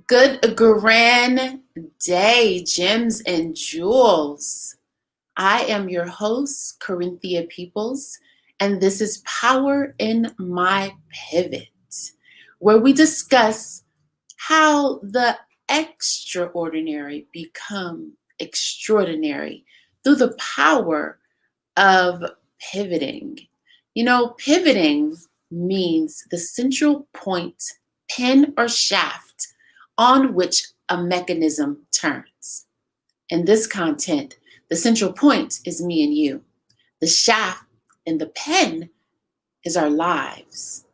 Good grand day, gems and jewels. I am your host, Corinthia Peoples, and this is Power in My Pivot, where we discuss how the extraordinary become extraordinary through the power of pivoting. You know, pivoting means the central point, pin, or shaft on which a mechanism turns. In this content, the central point is me and you. The shaft and the pin is our lives,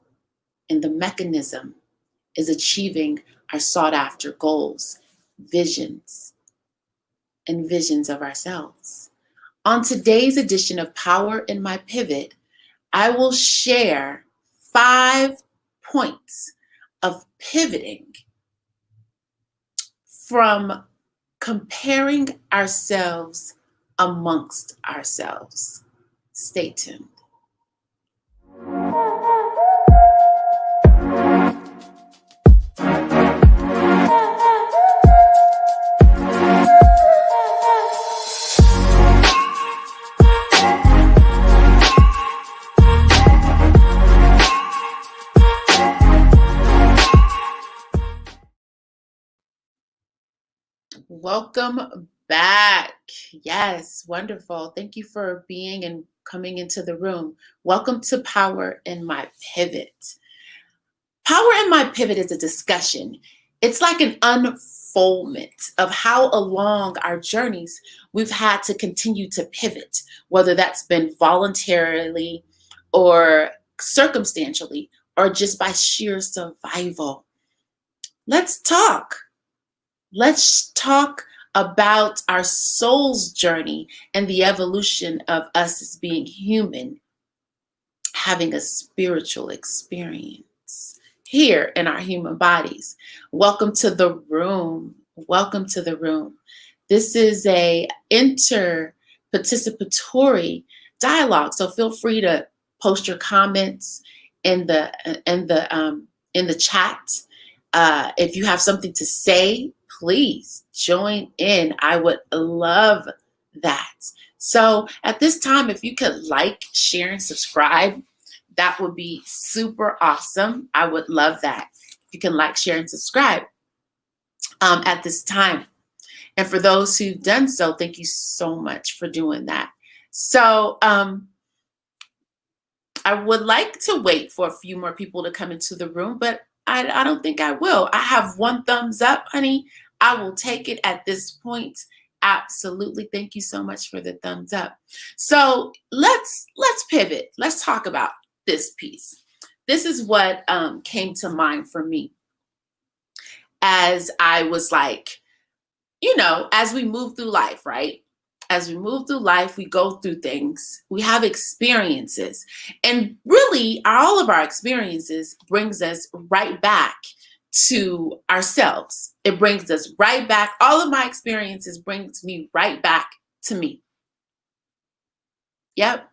and the mechanism is achieving our sought after goals, visions, and visions of ourselves. On today's edition of Power in My Pivot, I will share 5 points of pivoting from comparing ourselves amongst ourselves. Stay tuned. Welcome back. Yes, wonderful. Thank you for being and coming into the room. Welcome to Power in My Pivot. Power in My Pivot is a discussion. It's like an unfoldment of how along our journeys we've had to continue to pivot, whether that's been voluntarily or circumstantially or just by sheer survival. Let's talk. Let's talk about our soul's journey and the evolution of us as being human, having a spiritual experience here in our human bodies. Welcome to the room. Welcome to the room. This is a inter-participatory dialogue, so feel free to post your comments in the chat. If you have something to say, please join in. I would love that. So at this time, if you could like, share, and subscribe, that would be super awesome. I would love that. If you can like, share, and subscribe at this time. And for those who've done so, thank you so much for doing that. So I would like to wait for a few more people to come into the room, but I don't think I will. I have one thumbs up, honey. I will take it at this point. Absolutely. Thank you so much for the thumbs up. So let's pivot. Let's talk about this piece. This is what came to mind for me as I was like, you know, as we move through life, right? As we move through life, we go through things, we have experiences, and really all of our experiences brings us right back to ourselves. It brings us right back. All of my experiences brings me right back to me. Yep.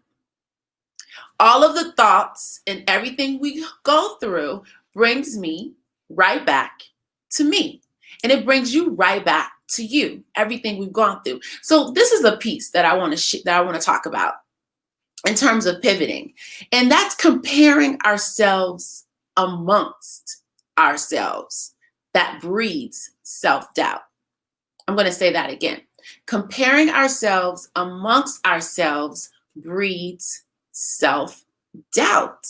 All of the thoughts and everything we go through brings me right back to me. And it brings you right back to you, everything we've gone through. So this is a piece that I want to talk about in terms of pivoting. And that's comparing ourselves amongst ourselves. That breeds self-doubt. I'm going to say that again. Comparing ourselves amongst ourselves breeds self-doubt.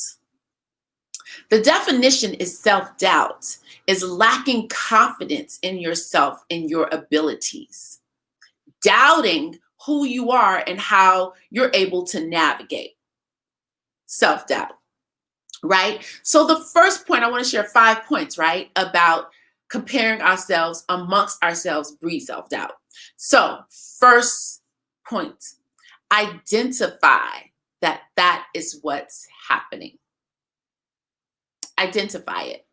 The definition is self-doubt is lacking confidence in yourself and your abilities, doubting who you are and how you're able to navigate. Self-doubt, right? So the first point, I want to share 5 points, right, about comparing ourselves amongst ourselves breeds self-doubt. So first point, identify that is what's happening. Identify it.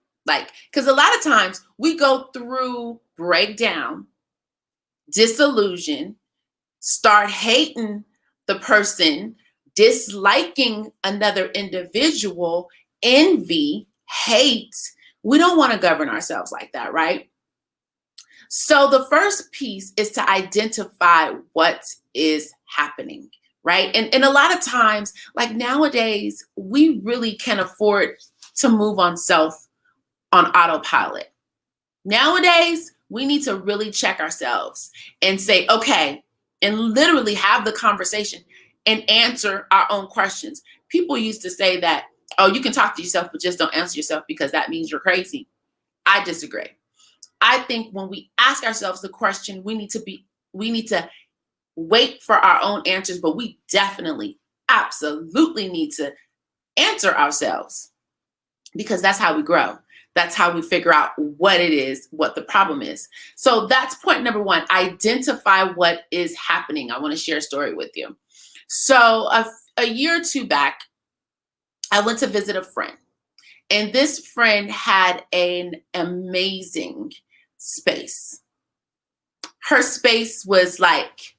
Because a lot of times we go through breakdown, disillusion, start hating the person disliking another individual, envy, hate. We don't want to govern ourselves like that, right? So the first piece is to identify what is happening, right? And a lot of times, like nowadays, we really can afford to move on self on autopilot. Nowadays, we need to really check ourselves and say, okay, and literally have the conversation and answer our own questions. People used to say that, oh, you can talk to yourself, but just don't answer yourself because that means you're crazy. I disagree. I think when we ask ourselves the question, we need to wait for our own answers, but we definitely, absolutely need to answer ourselves because that's how we grow. That's how we figure out what it is, what the problem is. So that's point number one, identify what is happening. I want to share a story with you. So a year or two back, I went to visit a friend, and this friend had an amazing space. Her space was like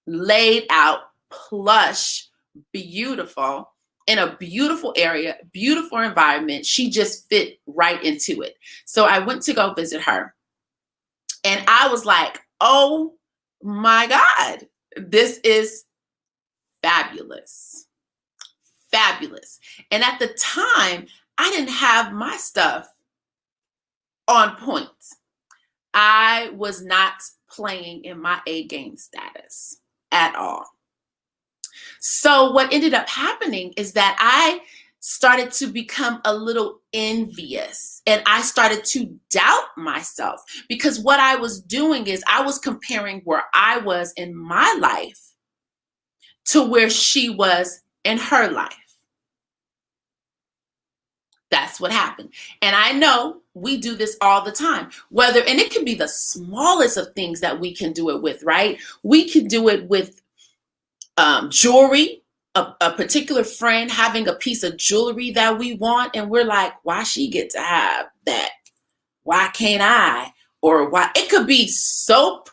laid out, plush, beautiful, in a beautiful area, beautiful environment. She just fit right into it. So I went to go visit her, and I was like, oh my God, this is fabulous. Fabulous. And at the time, I didn't have my stuff on point. I was not playing in my A game status at all. So what ended up happening is that I started to become a little envious, and I started to doubt myself, because what I was doing is I was comparing where I was in my life to where she was in her life. That's what happened. And I know we do this all the time, and it can be the smallest of things that we can do it with, right? We can do it with jewelry, a particular friend having a piece of jewelry that we want, and we're like, why she get to have that? Why can't I? Or why? It could be soap.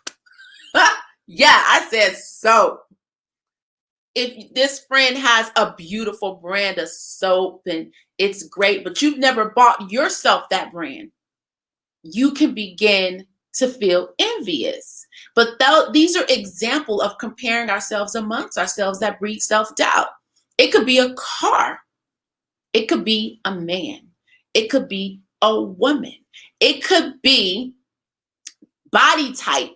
Yeah, I said soap. If this friend has a beautiful brand of soap and it's great, but you've never bought yourself that brand, you can begin to feel envious. But these are examples of comparing ourselves amongst ourselves that breed self-doubt. It could be a car. It could be a man. It could be a woman. It could be body type.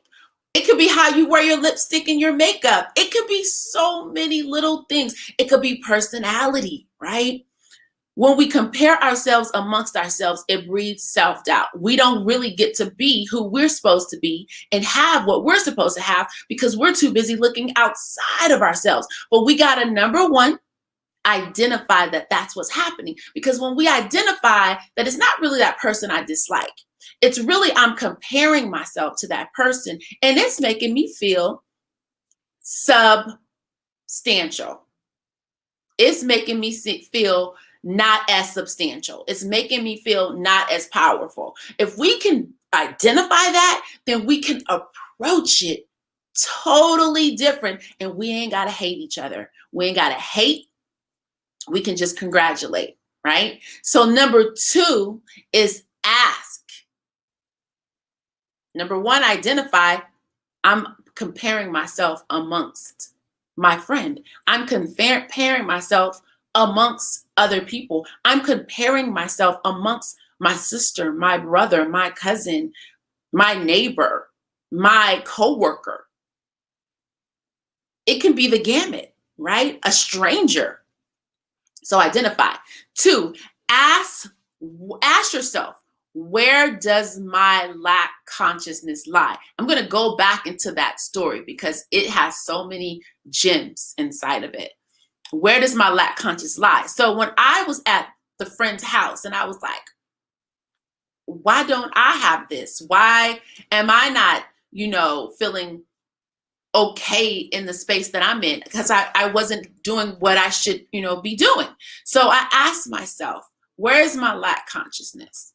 It could be how you wear your lipstick and your makeup. It could be so many little things. It could be personality, right? When we compare ourselves amongst ourselves, it breeds self-doubt. We don't really get to be who we're supposed to be and have what we're supposed to have because we're too busy looking outside of ourselves. But we got to, number one, identify that that's what's happening. Because when we identify that it's not really that person I dislike, it's really I'm comparing myself to that person, and it's making me feel substantial. It's making me feel not as substantial. It's making me feel not as powerful. If we can identify that, then we can approach it totally different, and we ain't got to hate each other. We ain't got to hate. We can just congratulate, right? So number two is ask. Number one, identify. I'm comparing myself amongst my friend. I'm comparing myself amongst other people. I'm comparing myself amongst my sister, my brother, my cousin, my neighbor, my coworker. It can be the gamut, right? A stranger. So identify. Two, ask yourself, where does my lack consciousness lie? I'm going to go back into that story because it has so many gems inside of it. Where does my lack conscious lie? So when I was at the friend's house and I was like, why don't I have this? Why am I not, feeling okay in the space that I'm in? Because I wasn't doing what I should, be doing. So I asked myself, where is my lack consciousness?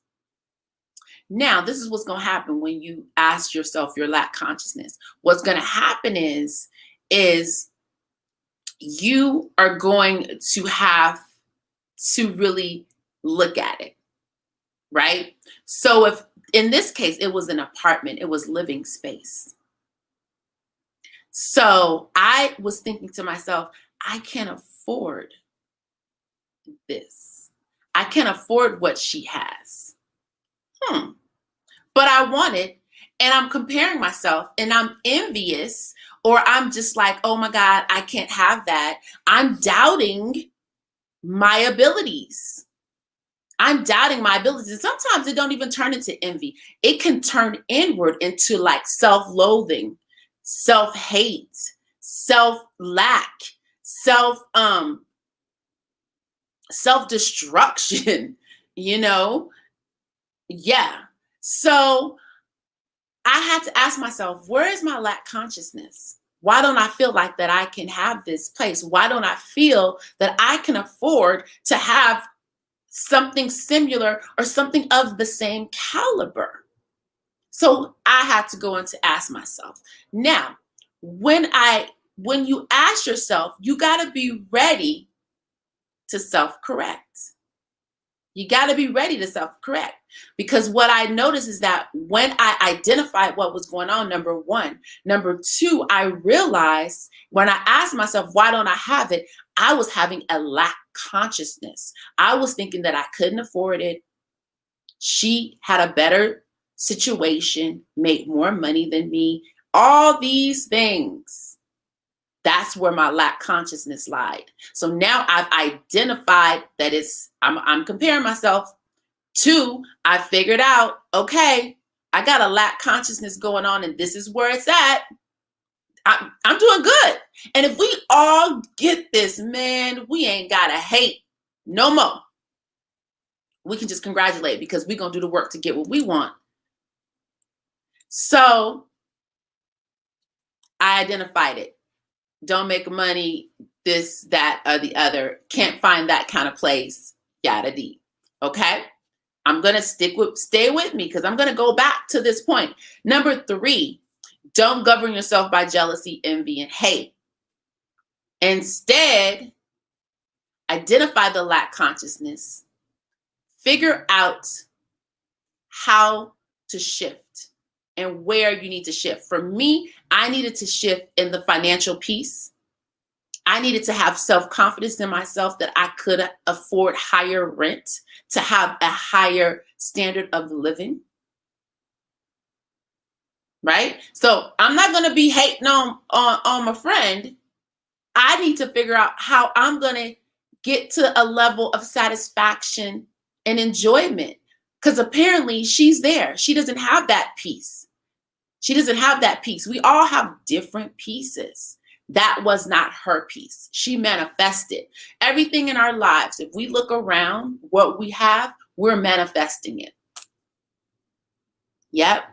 Now, this is what's going to happen when you ask yourself your lack consciousness. What's going to happen is you are going to have to really look at it, right? So if in this case, it was an apartment, it was living space. So I was thinking to myself, I can't afford this. I can't afford what she has. But I want it, and I'm comparing myself, and I'm envious, or I'm just like, oh my God, I can't have that. I'm doubting my abilities. I'm doubting my abilities. And sometimes it don't even turn into envy. It can turn inward into like self-loathing, self-hate, self-lack, self-destruction, you know? Yeah. So I had to ask myself, where is my lack consciousness? Why don't I feel like that I can have this place? Why don't I feel that I can afford to have something similar or something of the same caliber? So I had to go in to ask myself. Now, when you ask yourself, you got to be ready to self-correct. You got to be ready to self-correct, because what I noticed is that when I identified what was going on, number one, number two, I realized when I asked myself, why don't I have it? I was having a lack consciousness. I was thinking that I couldn't afford it. She had a better situation, made more money than me, all these things. That's where my lack consciousness lied. So now I've identified that I'm comparing myself. Two, I figured out, okay, I got a lack consciousness going on, and this is where it's at. I'm doing good. And if we all get this, man, we ain't gotta hate no more. We can just congratulate, because we're gonna do the work to get what we want. So I identified it. Don't make money, this, that, or the other. Can't find that kind of place. Yada dee. Okay? I'm going to stay with me, because I'm going to go back to this point. Number three, don't govern yourself by jealousy, envy, and hate. Instead, identify the lack consciousness. Figure out how to shift and where you need to shift. For me, I needed to shift in the financial piece. I needed to have self-confidence in myself that I could afford higher rent, to have a higher standard of living. Right? So I'm not going to be hating on my friend. I need to figure out how I'm going to get to a level of satisfaction and enjoyment, because apparently she's there. She doesn't have that piece. She doesn't have that piece. We all have different pieces. That was not her piece. She manifested everything in our lives. If we look around what we have, we're manifesting it. Yep,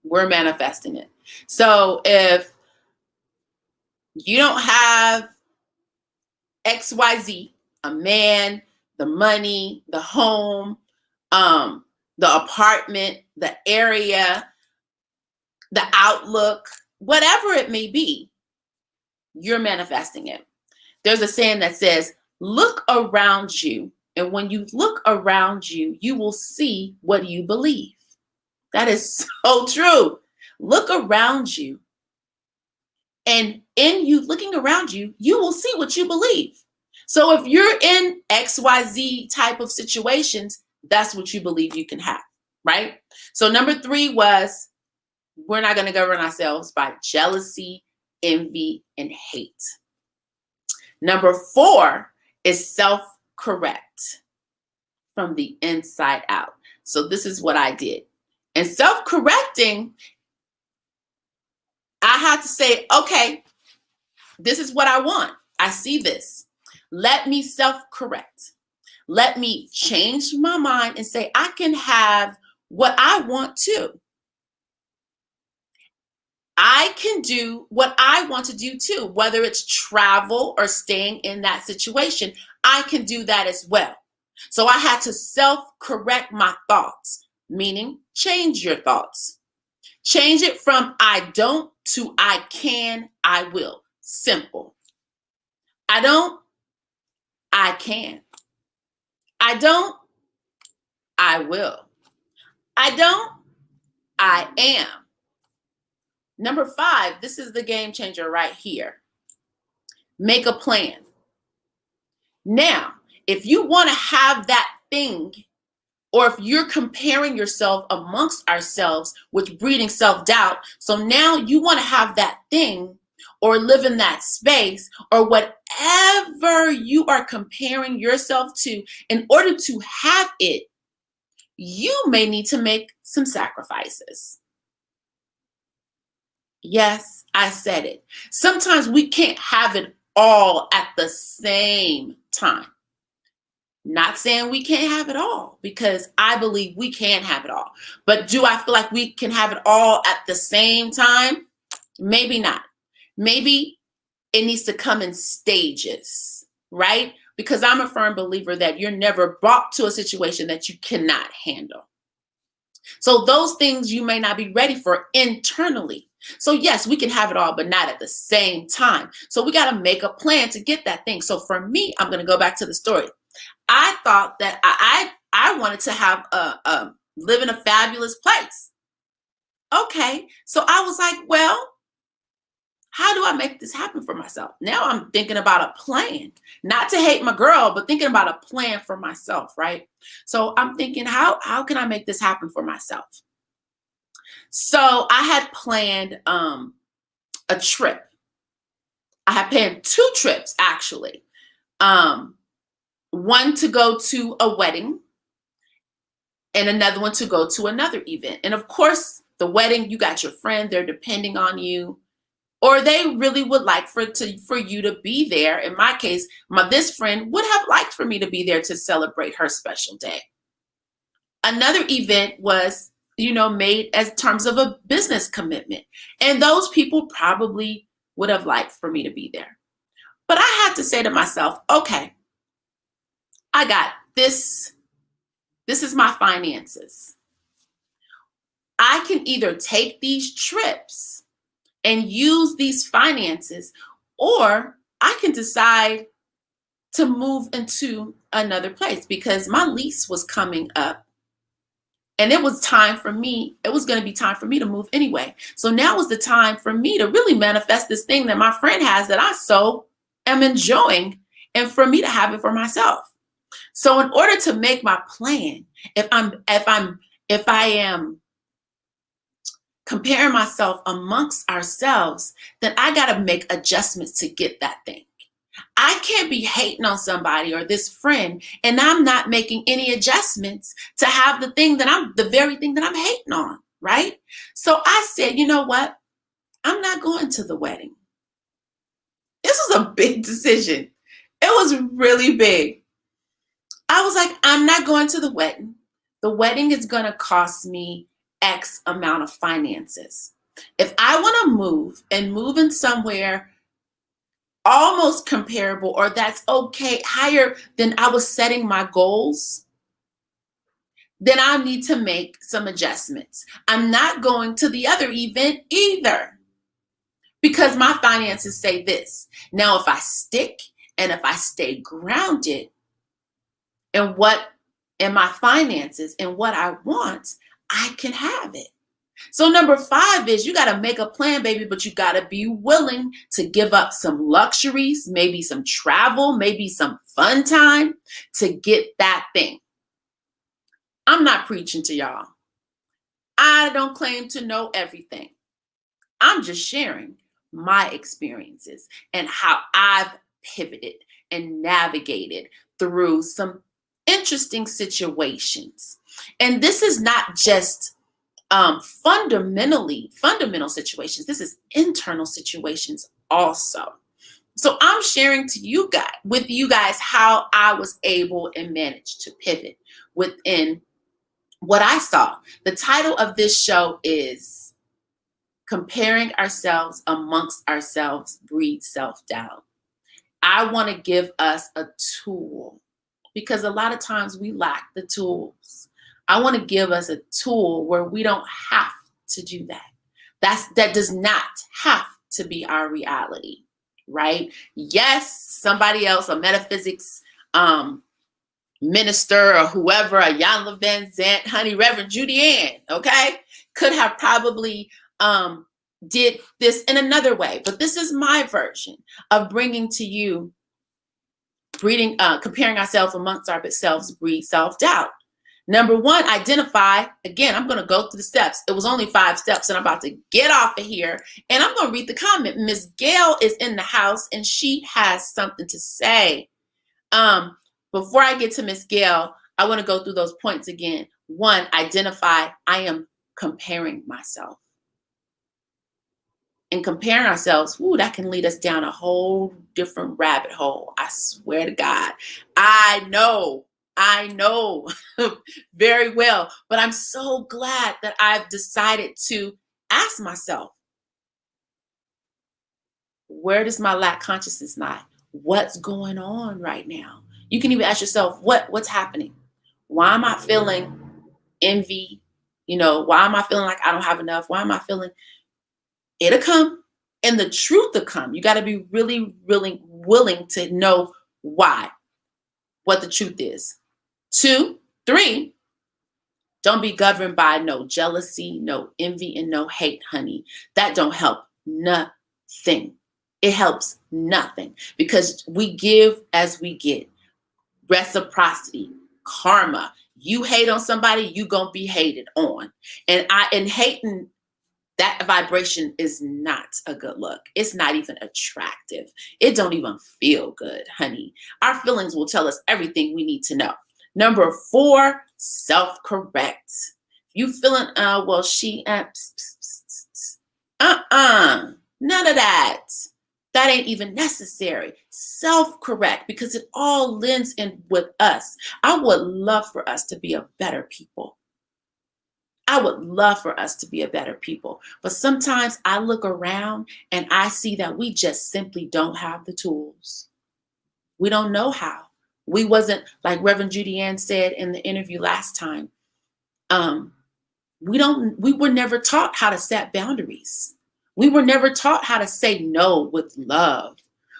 we're manifesting it. So if you don't have XYZ, a man, the money, the home, the apartment, the area, the outlook, whatever it may be, you're manifesting it. There's a saying that says, look around you, and when you look around you, you will see what you believe. That is so true. Look around you, and in you looking around you, you will see what you believe. So if you're in XYZ type of situations, that's what you believe you can have, right? So number three was, we're not going to govern ourselves by jealousy, envy, and hate. Number four is self-correct from the inside out. So this is what I did. And self-correcting, I had to say, okay, this is what I want. I see this. Let me self-correct. Let me change my mind and say, I can have what I want too. I can do what I want to do too, whether it's travel or staying in that situation. I can do that as well. So I had to self-correct my thoughts, meaning change your thoughts. Change it from I don't to I can, I will. Simple. I don't, I can. I don't, I will. I don't, I am. Number 5, this is the game changer right here. Make a plan. Now, if you want to have that thing, or if you're comparing yourself amongst ourselves, which breeding self-doubt, so now you want to have that thing or live in that space or whatever you are comparing yourself to, in order to have it, you may need to make some sacrifices. Yes, I said it. Sometimes we can't have it all at the same time. Not saying we can't have it all, because I believe we can have it all. But do I feel like we can have it all at the same time? Maybe not. Maybe it needs to come in stages, right? Because I'm a firm believer that you're never brought to a situation that you cannot handle. So those things you may not be ready for internally. So yes, we can have it all, but not at the same time. So we got to make a plan to get that thing. So for me, I'm going to go back to the story. I thought that I wanted to have live in a fabulous place. Okay, so I was like, well, how do I make this happen for myself? Now I'm thinking about a plan, not to hate my girl, but thinking about a plan for myself, right? So I'm thinking, how can I make this happen for myself? So I had planned a trip. I had planned 2 trips actually. One to go to a wedding and another one to go to another event. And of course, the wedding, you got your friend, they're depending on you, or they really would like for you to be there. In my case, this friend would have liked for me to be there to celebrate her special day. Another event was, made as terms of a business commitment. And those people probably would have liked for me to be there. But I had to say to myself, okay, I got this. This is my finances. I can either take these trips and use these finances, or I can decide to move into another place, because my lease was coming up and it was time for me. It was going to be time for me to move anyway. So now was the time for me to really manifest this thing that my friend has that I so am enjoying, and for me to have it for myself. So in order to make my plan, if I am comparing myself amongst ourselves, then I got to make adjustments to get that thing. I can't be hating on somebody or this friend and I'm not making any adjustments to have the very thing that I'm hating on, right? So I said, you know what? I'm not going to the wedding. This was a big decision. It was really big. I was like, I'm not going to the wedding. The wedding is going to cost me X amount of finances. If I want to move in somewhere almost comparable, or that's okay, higher than I was setting my goals, then I need to make some adjustments. I'm not going to the other event either, because my finances say this. Now, if I stick and if I stay grounded in my finances and what I want, I can have it. So number 5 is you got to make a plan, baby, but you got to be willing to give up some luxuries, maybe some travel, maybe some fun time to get that thing. I'm not preaching to y'all. I don't claim to know everything. I'm just sharing my experiences and how I've pivoted and navigated through some interesting situations. And this is not just fundamental situations. This is internal situations also. So I'm sharing with you guys how I was able and managed to pivot within what I saw. The title of this show is Comparing Ourselves Amongst Ourselves Breeds Self-Doubt. I want to give us a tool, because a lot of times we lack the tools. I want to give us a tool where we don't have to do that. That does not have to be our reality, right? Yes, somebody else, a metaphysics minister or whoever, a Iyanla Vanzant, honey, Reverend Judy Ann, okay, could have probably did this in another way. But this is my version of bringing to you comparing ourselves amongst ourselves breed self-doubt. Number one, identify. Again, I'm going to go through the steps. It was only 5 steps, and I'm about to get off of here. And I'm going to read the comment. Miss Gail is in the house, and she has something to say. Before I get to Miss Gail, I want to go through those points again. 1, identify. I am comparing myself. And comparing ourselves, that can lead us down a whole different rabbit hole. I swear to God. I know very well, but I'm so glad that I've decided to ask myself, where does my lack consciousness lie? What's going on right now? You can even ask yourself, what's happening? Why am I feeling envy? Why am I feeling like I don't have enough? Why am I feeling? It'll come, and the truth will come. You got to be really, really willing to know why, what the truth is. 2, 3, don't be governed by no jealousy, no envy, and no hate, honey. That don't help nothing. It helps nothing, because we give as we get. Reciprocity, karma. You hate on somebody, you gonna be hated on. And hating, that vibration is not a good look. It's not even attractive. It don't even feel good, honey. Our feelings will tell us everything we need to know. Number 4, self-correct. You feeling, none of that. That ain't even necessary. Self-correct, because it all lends in with us. I would love for us to be a better people. But sometimes I look around and I see that we just simply don't have the tools. We don't know how. We wasn't, like Reverend Judy Ann said in the interview last time, we were never taught how to set boundaries. We were never taught how to say no with love.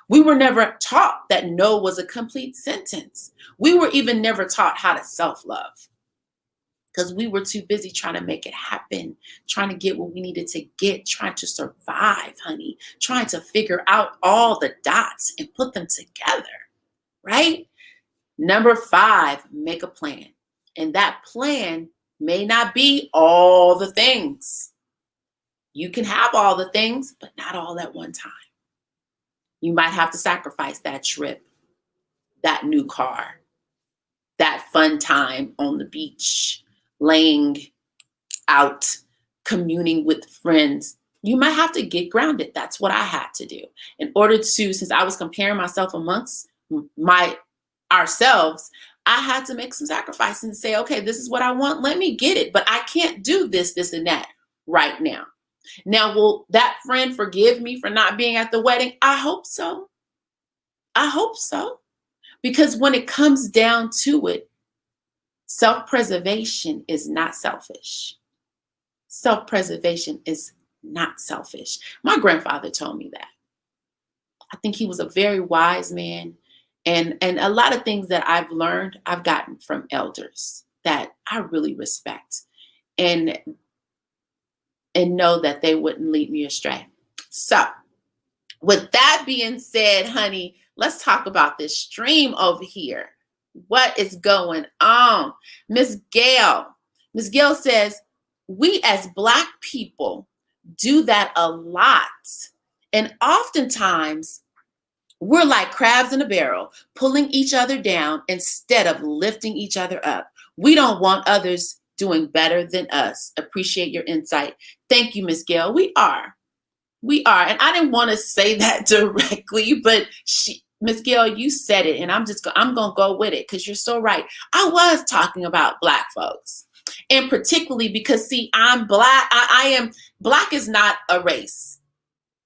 We were never taught that no was a complete sentence. We were even never taught how to self-love, because we were too busy trying to make it happen, trying to get what we needed to get, trying to survive, honey, trying to figure out all the dots and put them together, right? Number 5, make a plan. And that plan may not be all the things. You can have all the things, but not all at one time. You might have to sacrifice that trip, that new car, that fun time on the beach, laying out, communing with friends. You might have to get grounded. That's what I had to do in order to, since I was comparing myself amongst ourselves, I had to make some sacrifices and say, okay, this is what I want. Let me get it. But I can't do this, and that right now. Now, will that friend forgive me for not being at the wedding? I hope so. Because when it comes down to it, self-preservation is not selfish. Self-preservation is not selfish. My grandfather told me that. I think he was a very wise man. And a lot of things that I've learned, I've gotten from elders that I really respect and know that they wouldn't lead me astray. So with that being said, honey, let's talk about this stream over here. What is going on? Miss Gail says, we as Black people do that a lot. And oftentimes we're like crabs in a barrel, pulling each other down instead of lifting each other up. We don't want others doing better than us. Appreciate your insight. Thank you, Miss Gail. We are. And I didn't want to say that directly, but Miss Gail, you said it, and I'm going to go with it because you're so right. I was talking about Black folks, and particularly because, see, I'm Black. I am Black is not a race,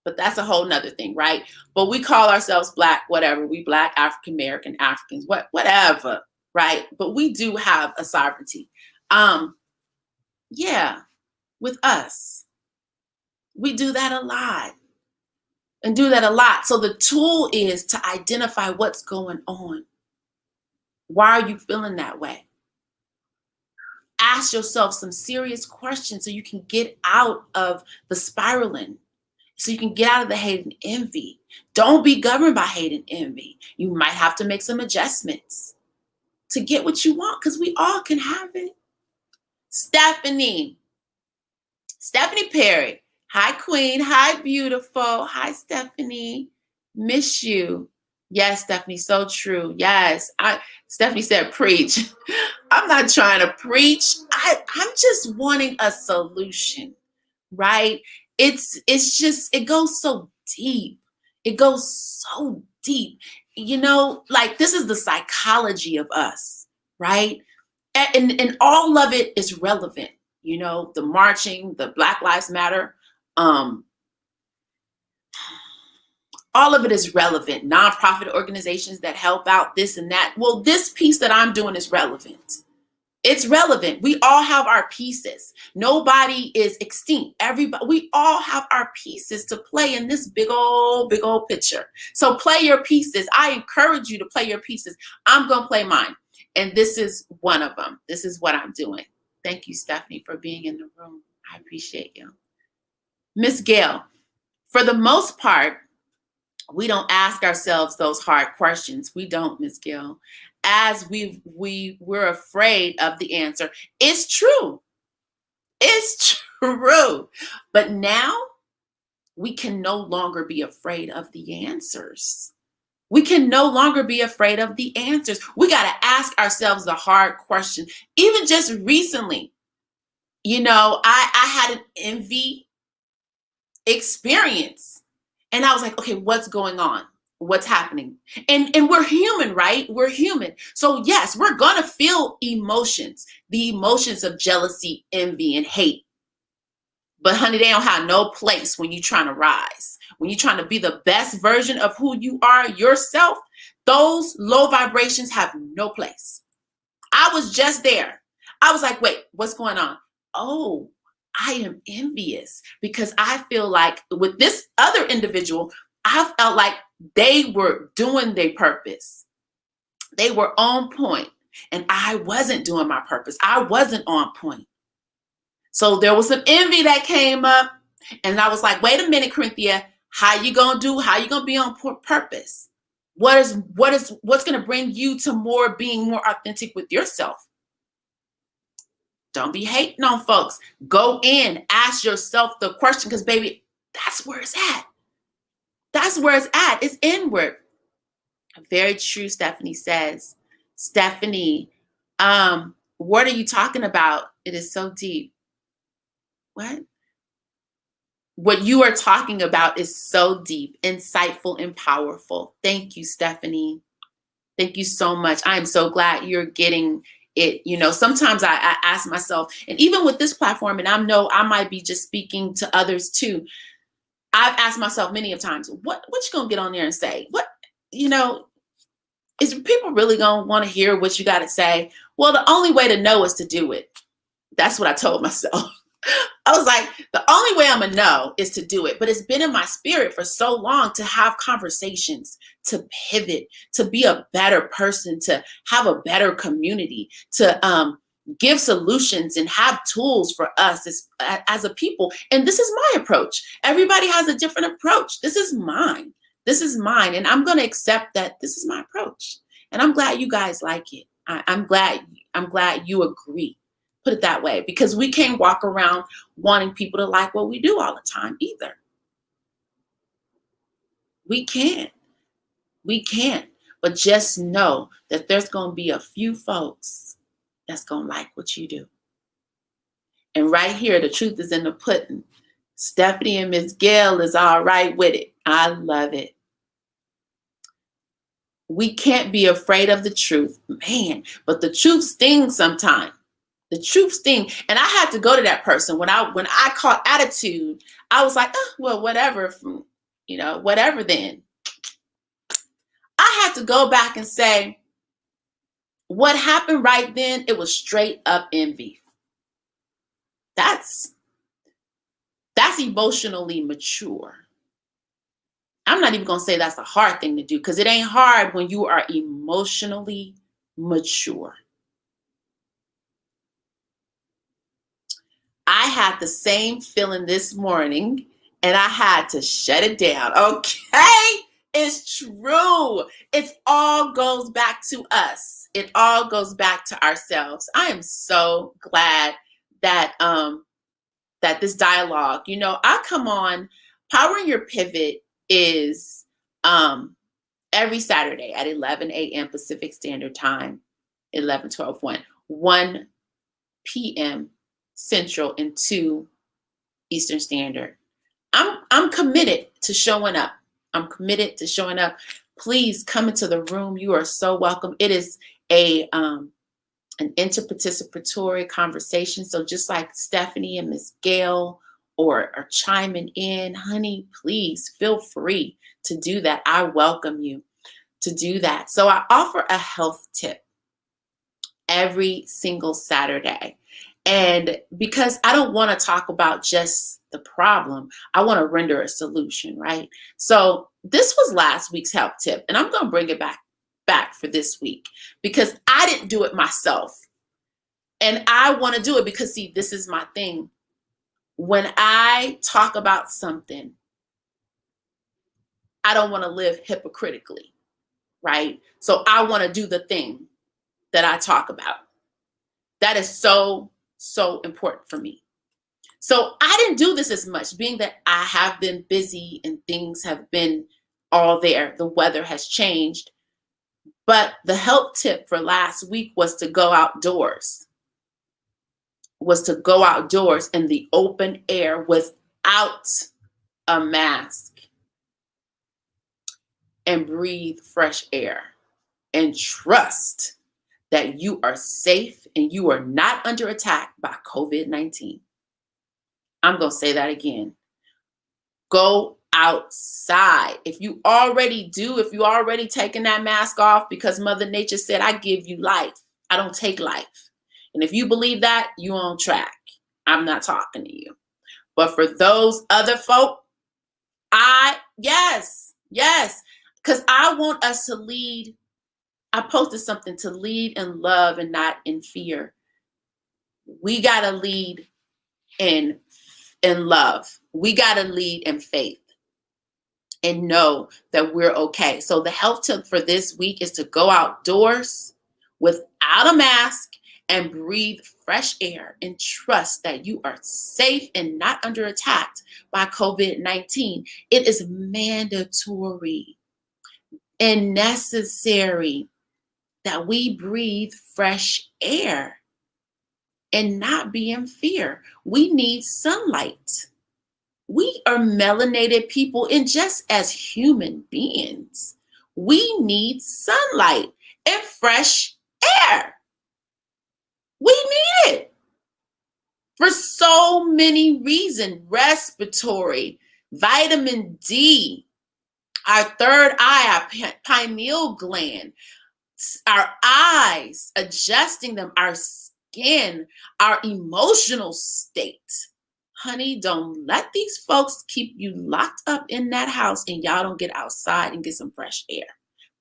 but that's a whole nother thing, right? But we call ourselves Black, whatever. We Black, African American, Africans, whatever, right? But we do have a sovereignty. Yeah, with us, we do that a lot. and do that a lot. So the tool is to identify what's going on. Why are you feeling that way? Ask yourself some serious questions so you can get out of the spiraling, so you can get out of the hate and envy. Don't be governed by hate and envy. You might have to make some adjustments to get what you want, because we all can have it. Stephanie Perry. Hi, Queen. Hi, beautiful. Hi, Stephanie. Miss you. Yes, Stephanie, so true. Yes. Stephanie said preach. I'm not trying to preach. I'm just wanting a solution, right? It's just, it goes so deep. It goes so deep. Like, this is the psychology of us, right? And all of it is relevant. The marching, the Black Lives Matter, all of it is relevant. Nonprofit organizations that help out, this and that. Well, this piece that I'm doing is relevant. It's relevant. We all have our pieces. Nobody is extinct. Everybody, we all have our pieces to play in this big old picture. So play your pieces. I encourage you to play your pieces. I'm going to play mine. And this is one of them. This is what I'm doing. Thank you, Stephanie, for being in the room. I appreciate you. Miss Gail, for the most part, we don't ask ourselves those hard questions. We don't, Miss Gail, as we're afraid of the answer. It's true. It's true. But now we can no longer be afraid of the answers. We can no longer be afraid of the answers. We got to ask ourselves the hard question. Even just recently, I had an envy experience. And I was like, okay, what's going on? What's happening? And we're human, right? We're human. So yes, we're going to feel emotions, the emotions of jealousy, envy, and hate. But honey, they don't have no place when you're trying to rise. When you're trying to be the best version of who you are yourself, those low vibrations have no place. I was just there. I was like, wait, what's going on? Oh, I am envious because I feel like with this other individual, I felt like they were doing their purpose. They were on point, and I wasn't doing my purpose. I wasn't on point. So there was some envy that came up, and I was like, wait a minute, Corinthia, how you going to be on purpose? What's going to bring you to being more authentic with yourself? Don't be hating on folks. Go in, ask yourself the question, because baby, that's where it's at. That's where it's at. It's inward. Very true, Stephanie says. Stephanie, what are you talking about? It is so deep. What? What you are talking about is so deep, insightful, and powerful. Thank you, Stephanie. Thank you so much. I am so glad you're getting it. Sometimes I ask myself, and even with this platform, and I know I might be just speaking to others too, I've asked myself many of times, what you gonna get on there and say? What, is people really gonna want to hear what you got to say? Well, the only way to know is to do it. That's what I told myself. I was like, the only way I'm gonna know is to do it. But it's been in my spirit for so long to have conversations, to pivot, to be a better person, to have a better community, to give solutions and have tools for us as a people. And this is my approach. Everybody has a different approach. This is mine. This is mine. And I'm going to accept that this is my approach. And I'm glad you guys like it. I'm glad you agree. Put it that way, because we can't walk around wanting people to like what we do all the time either. We can't. But just know that there's going to be a few folks that's going to like what you do. And right here, the truth is in the pudding. Stephanie and Miss Gail is all right with it. I love it. We can't be afraid of the truth, man, but the truth stings sometimes. The truth sting. And I had to go to that person when I caught attitude. I was like, oh, well, whatever, whatever then. I had to go back and say, what happened right then, it was straight up envy. That's emotionally mature. I'm not even going to say that's a hard thing to do, because it ain't hard when you are emotionally mature. I had the same feeling this morning and I had to shut it down. Okay? It's true. It all goes back to us. It all goes back to ourselves. I am so glad that that this dialogue, I come on. Powering Your Pivot is every Saturday at 11 a.m. Pacific Standard Time, 11, 12, 1 p.m. Central, and 2 Eastern Standard. I'm committed to showing up. I'm committed to showing up. Please come into the room. You are so welcome. It is an interparticipatory conversation. So just like Stephanie and Miss Gail are chiming in, honey, please feel free to do that. I welcome you to do that. So I offer a health tip every single Saturday. And because I don't want to talk about just the problem, I want to render a solution, right? So this was last week's health tip, and I'm going to bring it back for this week because I didn't do it myself. And I want to do it because, see, this is my thing. When I talk about something, I don't want to live hypocritically, right? So I want to do the thing that I talk about. That is so important for me. So I didn't do this as much, being that I have been busy and things have been all there. The weather has changed. But the health tip for last week was to go outdoors. In the open air without a mask and breathe fresh air and trust that you are safe and you are not under attack by COVID-19. I'm going to say that again. Go outside. If you already taken that mask off because Mother Nature said, I give you life, I don't take life. And if you believe that, you're on track. I'm not talking to you. But for those other folk, yes, because I want us to lead. I posted something to lead in love and not in fear. We got to lead in love. We got to lead in faith and know that we're okay. So the health tip for this week is to go outdoors without a mask and breathe fresh air and trust that you are safe and not under attack by COVID-19. It is mandatory and necessary that we breathe fresh air and not be in fear. We need sunlight. We are melanated people, and just as human beings, we need sunlight and fresh air. We need it for so many reasons. Respiratory, vitamin D, our third eye, our pineal gland, our eyes, adjusting them, our skin, our emotional state. Honey, don't let these folks keep you locked up in that house and y'all don't get outside and get some fresh air.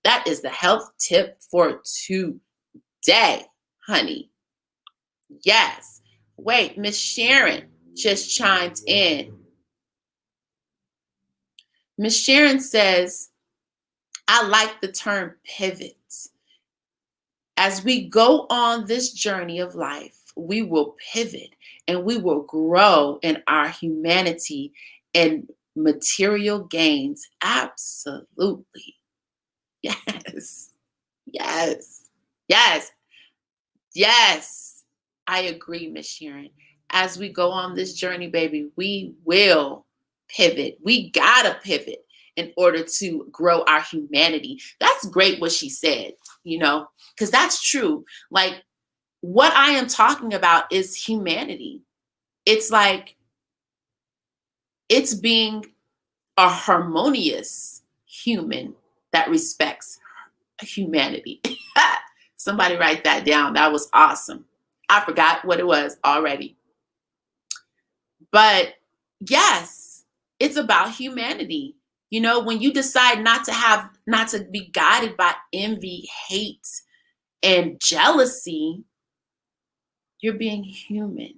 That is the health tip for today, honey. Yes. Wait, Miss Sharon just chimed in. Miss Sharon says, I like the term pivot. As we go on this journey of life, we will pivot and we will grow in our humanity and material gains. Absolutely. Yes. I agree, Miss Sharon. As we go on this journey, baby, we will pivot. We gotta pivot in order to grow our humanity. That's great what she said, because that's true. Like, what I am talking about is humanity. It's like, it's being a harmonious human that respects humanity. Somebody write that down. That was awesome. I forgot what it was already. But yes, it's about humanity. You know, when you decide not to be guided by envy, hate, and jealousy, you're being human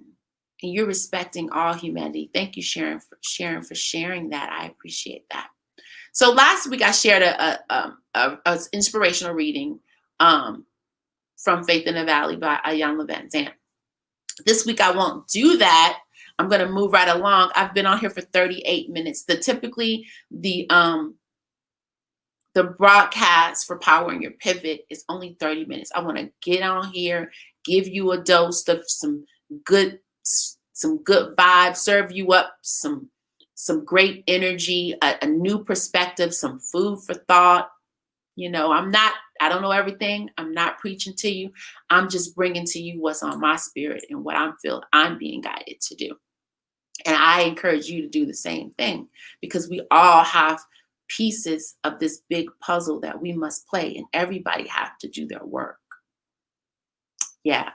and you're respecting all humanity. Thank you, Sharon, for sharing that. I appreciate that. So last week I shared a inspirational reading from Faith in the Valley by Iyanla Vanzant. This week I won't do that. I'm going to move right along. I've been on here for 38 minutes. Typically the broadcast for Powering Your Pivot is only 30 minutes. I want to get on here, give you a dose of some good vibes, serve you up some great energy, a new perspective, some food for thought. You know, I don't know everything. I'm not preaching to you. I'm just bringing to you what's on my spirit and what I'm being guided to do. And I encourage you to do the same thing, because we all have pieces of this big puzzle that we must play, and everybody have to do their work. Yeah.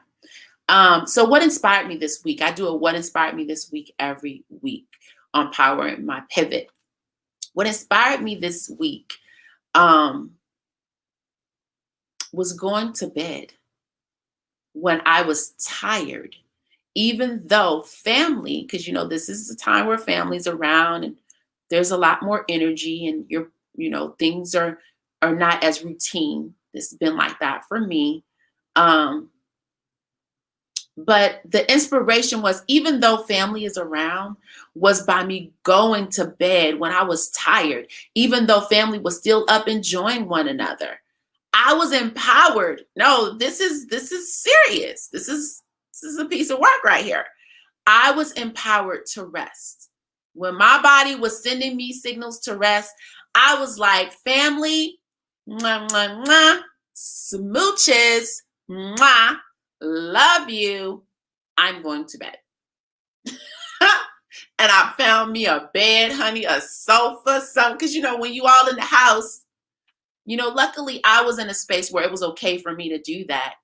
So what inspired me this week? I do a what inspired me this week every week on Powering My Pivot. What inspired me this week was going to bed when I was tired, even though family, because you know this is a time where family's around and there's a lot more energy, and things are not as routine. It's been like that for me. But the inspiration was, even though family is around, was by me going to bed when I was tired, even though family was still up enjoying one another. I was empowered. No, this is serious. This is a piece of work right here. I was empowered to rest. When my body was sending me signals to rest, I was like, family, mwah, mwah, mwah, smooches, mwah, love you. I'm going to bed. And I found me a bed, honey, a sofa, something. Because, when you all in the house, luckily I was in a space where it was okay for me to do that.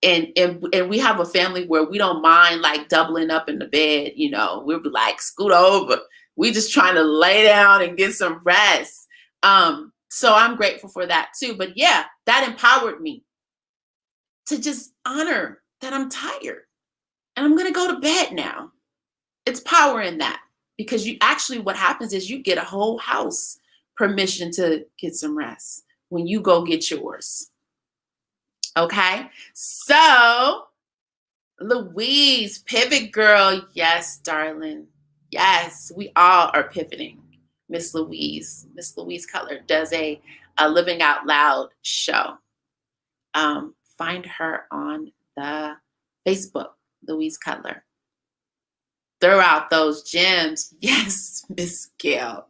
And we have a family where we don't mind like doubling up in the bed. We'll be like, scoot over. We just trying to lay down and get some rest. So I'm grateful for that too. But yeah, that empowered me to just honor that I'm tired and I'm going to go to bed now. It's power in that, because what happens is you get a whole house permission to get some rest when you go get yours. Okay. So Louise, pivot girl. Yes, darling. Yes, we all are pivoting. Miss Louise Cutler does a Living Out Loud show. Find her on the Facebook, Louise Cutler. Throw out those gems. Yes, Miss Gail.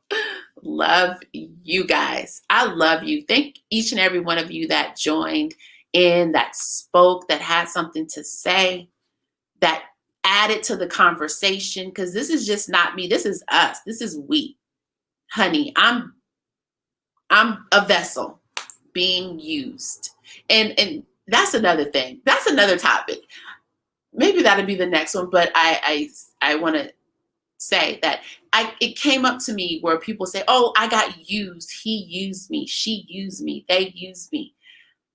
Love you guys. I love you. Thank each and every one of you that joined in, that spoke, that had something to say, that added to the conversation. Because this is just not me. This is us. This is we. Honey, I'm a vessel being used. And that's another thing. That's another topic. Maybe that'll be the next one, but I want to say that it came up to me where people say, oh, I got used. He used me. She used me. They used me.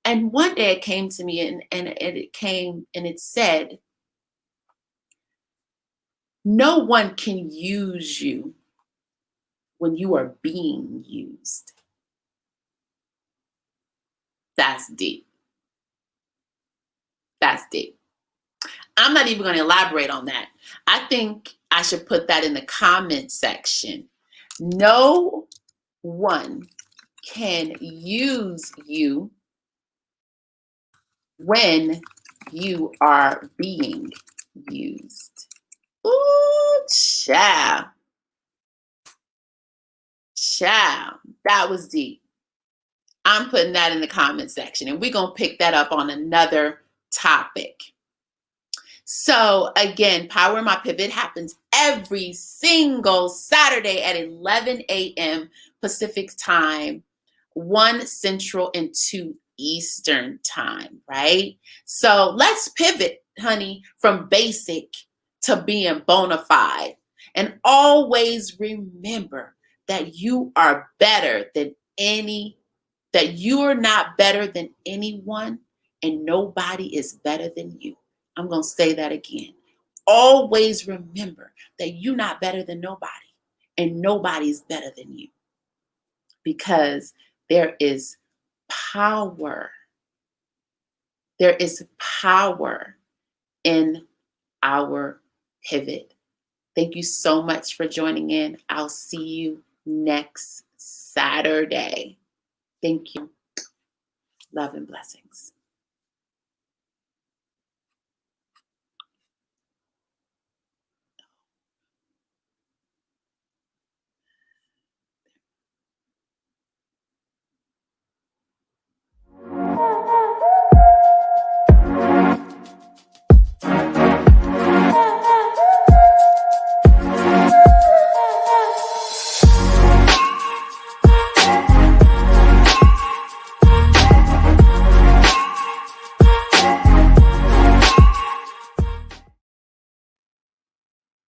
And one day it came to me and it said, no one can use you when you are being used. That's deep. That's deep. I'm not even going to elaborate on that. I think I should put that in the comment section. No one can use you when you are being used. Ooh, child. Child. That was deep. I'm putting that in the comment section, and we're going to pick that up on another topic. So again, Power My Pivot happens every single Saturday at 11 a.m. Pacific time, 1 Central and 2 Eastern time, right? So let's pivot, honey, from basic to being bona fide. And always remember that you are better than that you are not better than anyone, and nobody is better than you. I'm going to say that again. Always remember that you're not better than nobody, and nobody's better than you, because there is power. There is power in our pivot. Thank you so much for joining in. I'll see you next Saturday. Thank you. Love and blessings.